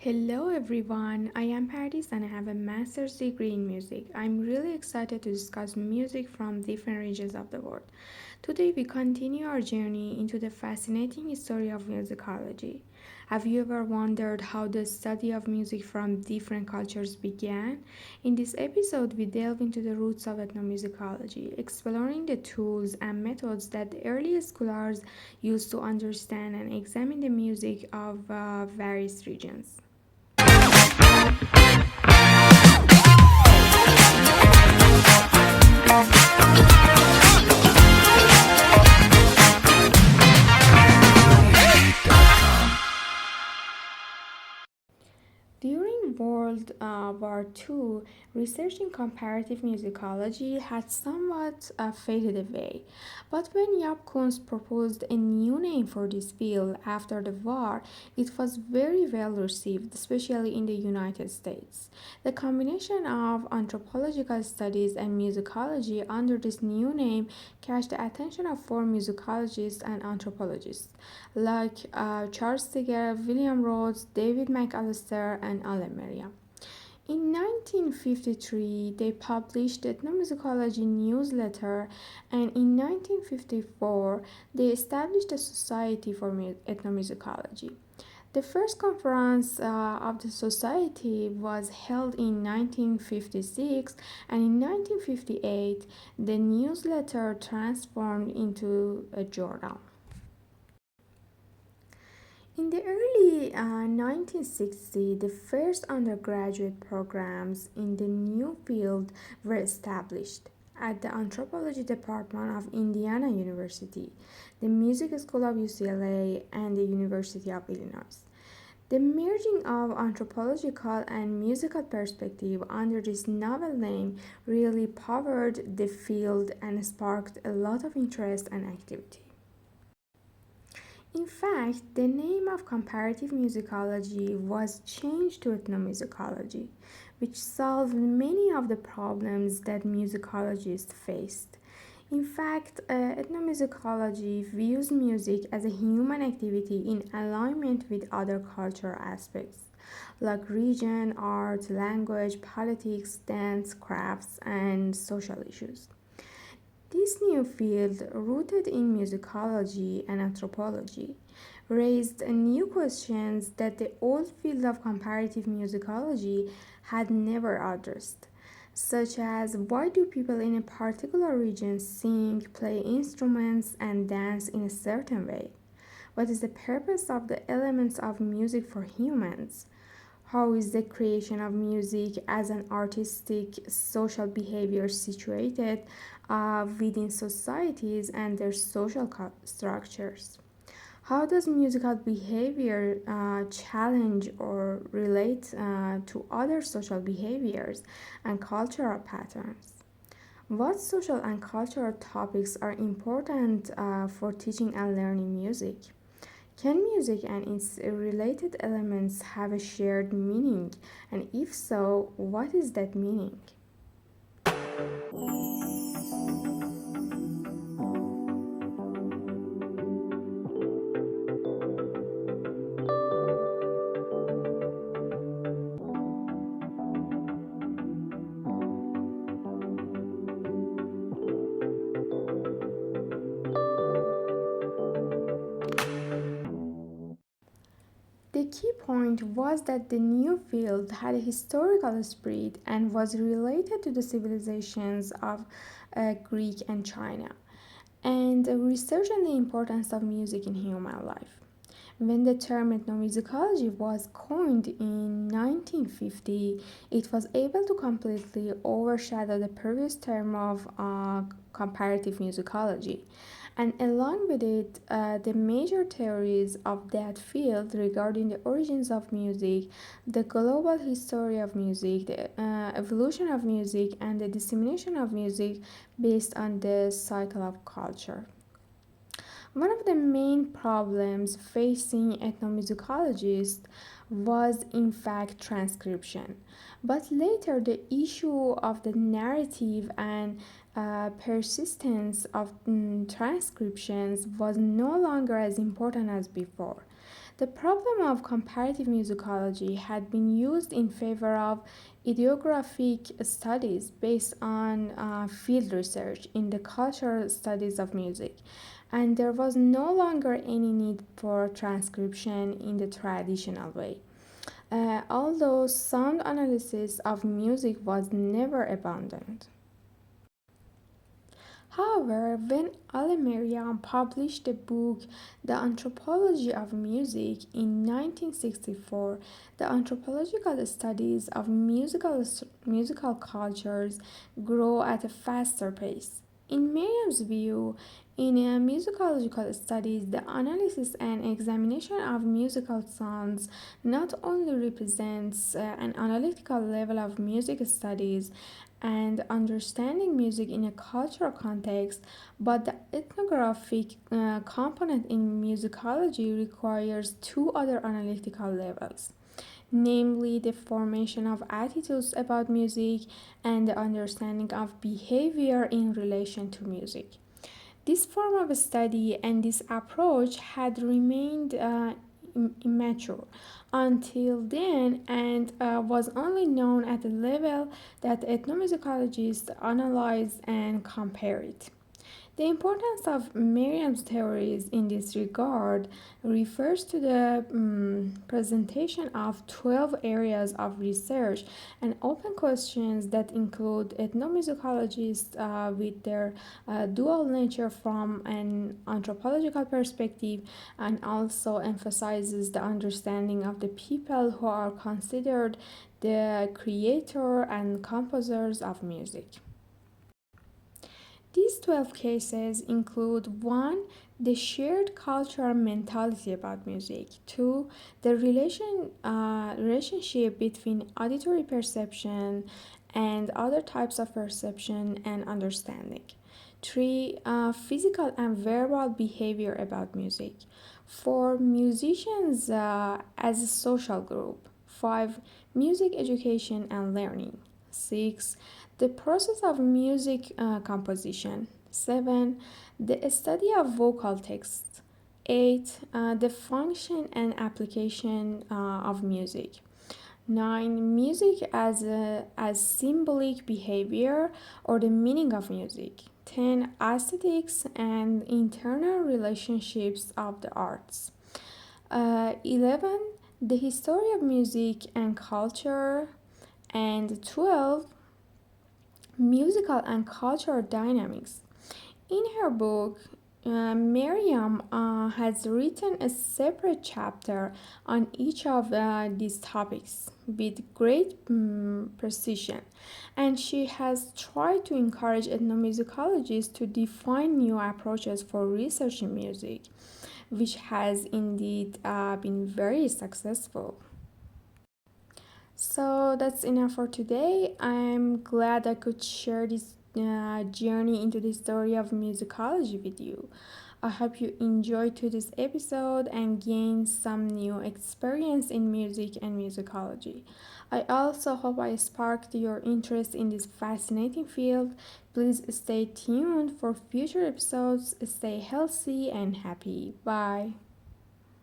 Hello everyone, I am Paris and I have a master's degree in music. I'm really excited to discuss music from different regions of the world. Today we continue our journey into the fascinating story of musicology. Have you ever wondered how the study of music from different cultures began? In this episode, we delve into the roots of ethnomusicology, exploring the tools and methods that the early scholars used to understand and examine the music of various regions. During World War II, research in comparative musicology had somewhat faded away. But when Jaap Koons proposed a new name for this field after the war, it was very well received, especially in the United States. The combination of anthropological studies and musicology under this new name catch the attention of four musicologists and anthropologists like Charles Steger, William Rhodes, David McAllister, and Alan Merriam. In 1953, they published the Ethnomusicology newsletter, and in 1954, they established a Society for Ethnomusicology. The first conference of the society was held in 1956, and in 1958, the newsletter transformed into a journal. In the early 1960s, the first undergraduate programs in the new field were established at the Anthropology Department of Indiana University, the Music School of UCLA, and the University of Illinois. The merging of anthropological and musical perspective under this novel name really powered the field and sparked a lot of interest and activity. In fact, the name of comparative musicology was changed to ethnomusicology, which solved many of the problems that musicologists faced. In fact, ethnomusicology views music as a human activity in alignment with other cultural aspects like religion, art, language, politics, dance, crafts, and social issues. This new field, rooted in musicology and anthropology, raised new questions that the old field of comparative musicology had never addressed, such as why do people in a particular region sing, play instruments, and dance in a certain way? What is the purpose of the elements of music for humans? How is the creation of music as an artistic social behavior situated within societies and their social structures? How does musical behavior challenge or relate to other social behaviors and cultural patterns? What social and cultural topics are important for teaching and learning music? Can music and its related elements have a shared meaning? And if so, what is that meaning? The key point was that the new field had a historical spread and was related to the civilizations of Greek and China, and research on the importance of music in human life. When the term ethnomusicology was coined in 1950, it was able to completely overshadow the previous term of comparative musicology. And along with it, the major theories of that field regarding the origins of music, the global history of music, the evolution of music, and the dissemination of music based on the cycle of culture. One of the main problems facing ethnomusicologists was, in fact, transcription. But later, the issue of the narrative and persistence of transcriptions was no longer as important as before. The problem of comparative musicology had been used in favor of ideographic studies based on field research in the cultural studies of music, and there was no longer any need for transcription in the traditional way. Although sound analysis of music was never abandoned. However, when Ali Merriam published the book The Anthropology of Music in 1964, the anthropological studies of musical cultures grow at a faster pace. In Merriam's view, in musicological studies, the analysis and examination of musical sounds not only represents an analytical level of music studies and understanding music in a cultural context, but the ethnographic component in musicology requires two other analytical levels, namely the formation of attitudes about music and the understanding of behavior in relation to music. This form of study and this approach had remained immature until then and was only known at the level that ethnomusicologists analyze and compare it. The importance of Miriam's theories in this regard refers to the presentation of 12 areas of research and open questions that include ethnomusicologists with their dual nature from an anthropological perspective and also emphasizes the understanding of the people who are considered the creator and composers of music. These 12 cases include 1. The shared cultural mentality about music, 2. The relationship between auditory perception and other types of perception and understanding, 3. Physical and verbal behavior about music, 4. Musicians as a social group, 5. Music education and learning, 6. The process of music composition, 7. The study of vocal texts, 8. The function and application of music, 9. Music as symbolic behavior or the meaning of music, 10. Aesthetics and internal relationships of the arts, 11. The history of music and culture, and 12. Musical and cultural dynamics. In her book, Miriam has written a separate chapter on each of these topics with great precision, and she has tried to encourage ethnomusicologists to define new approaches for researching music, which has indeed been very successful. So that's enough for today. I'm glad I could share this journey into the story of musicology with you. I hope you enjoyed today's episode and gained some new experience in music and musicology. I also hope I sparked your interest in this fascinating field. Please stay tuned for future episodes. Stay healthy and happy. Bye.